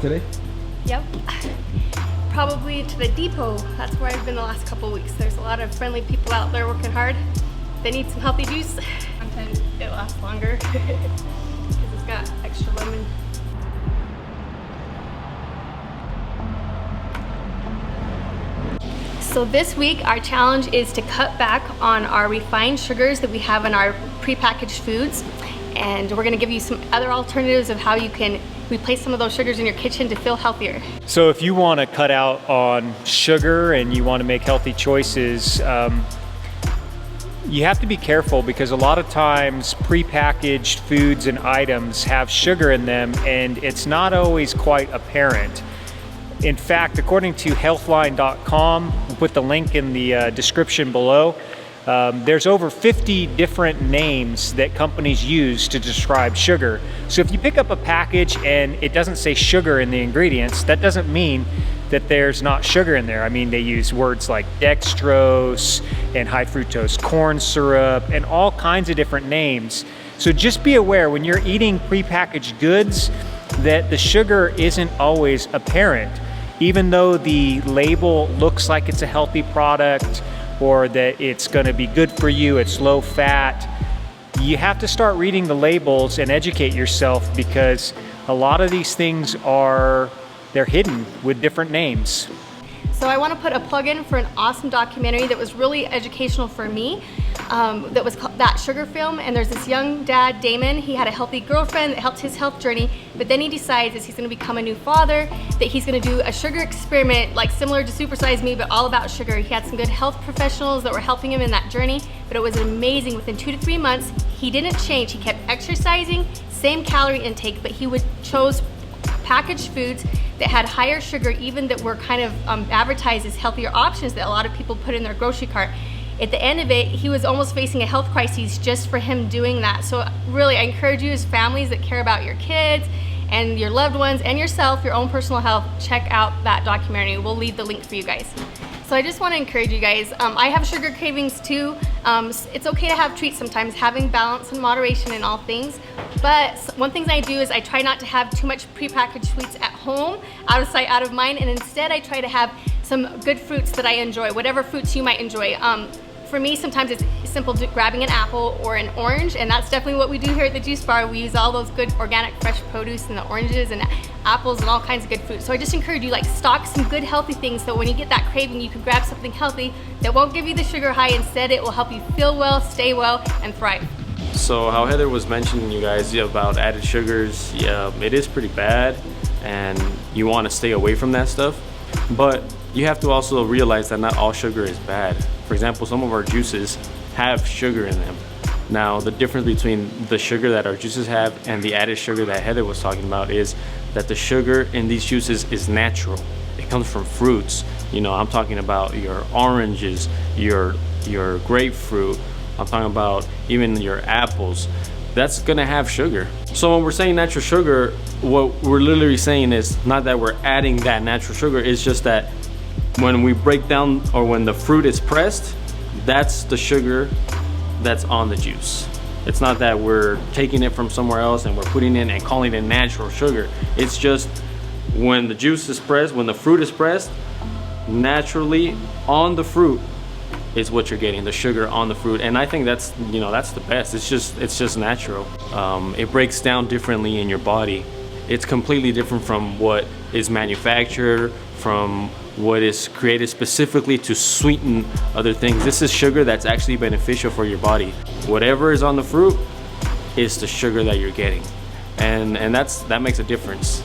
today? Yep. Probably to the depot. That's where I've been the last couple weeks. There's a lot of friendly people out there working hard. They need some healthy juice. Sometimes it lasts longer because it's got extra lemon. So this week our challenge is to cut back on our refined sugars that we have in our prepackaged foods, and we're going to give you some other alternatives of how you can replace some of those sugars in your kitchen to feel healthier. So if you want to cut out on sugar and you want to make healthy choices, you have to be careful because a lot of times prepackaged foods and items have sugar in them and it's not always quite apparent. In fact, according to healthline.com, we'll put the link in the description below, there's over 50 different names that companies use to describe sugar. So if you pick up a package and it doesn't say sugar in the ingredients, that doesn't mean that there's not sugar in there. I mean, they use words like dextrose and high fructose corn syrup and all kinds of different names. So just be aware when you're eating prepackaged goods that the sugar isn't always apparent. Even though the label looks like it's a healthy product or that it's gonna be good for you, it's low fat, you have to start reading the labels and educate yourself because a lot of these things they're hidden with different names. So I want to put a plug in for an awesome documentary that was really educational for me. That was called That Sugar Film, and there's this young dad, Damon. He had a healthy girlfriend that helped his health journey, but then he decides as he's going to become a new father that he's going to do a sugar experiment like similar to Super Size Me, but all about sugar. He had some good health professionals that were helping him in that journey, but it was amazing. Within 2 to 3 months, he didn't change. He kept exercising, same calorie intake, but he chose packaged foods that had higher sugar, even that were kind of advertised as healthier options that a lot of people put in their grocery cart. At the end of it, he was almost facing a health crisis just for him doing that. So really, I encourage you as families that care about your kids and your loved ones and yourself, your own personal health, check out that documentary. We'll leave the link for you guys. So I just want to encourage you guys. I have sugar cravings too. It's okay to have treats sometimes, having balance and moderation in all things. But one thing I do is I try not to have too much prepackaged sweets at home, out of sight, out of mind, and instead I try to have some good fruits that I enjoy, whatever fruits you might enjoy. For me, sometimes it's simple grabbing an apple or an orange, and that's definitely what we do here at the Juice Bar. We use all those good organic fresh produce and the oranges and apples and all kinds of good fruit. So I just encourage you, like, stock some good healthy things so when you get that craving, you can grab something healthy that won't give you the sugar high. Instead, it will help you feel well, stay well, and thrive. So how Heather was mentioning, you guys, about added sugars, yeah, it is pretty bad and you want to stay away from that stuff. But you have to also realize that not all sugar is bad. For example, some of our juices have sugar in them. Now, the difference between the sugar that our juices have and the added sugar that Heather was talking about is that the sugar in these juices is natural. It comes from fruits. You know, I'm talking about your oranges, your grapefruit, I'm talking about even your apples. That's gonna have sugar. So when we're saying natural sugar, what we're literally saying is not that we're adding that natural sugar, it's just that when we break down or when the fruit is pressed, that's the sugar that's on the juice. It's not that we're taking it from somewhere else and we're putting it in and calling it natural sugar. It's just when the juice is pressed, when the fruit is pressed, naturally on the fruit is what you're getting, the sugar on the fruit. And I think that's, you know, that's the best. It's just natural. It breaks down differently in your body. It's completely different from what is manufactured, from what is created specifically to sweeten other things. This is sugar that's actually beneficial for your body. Whatever is on the fruit is the sugar that you're getting. And that makes a difference.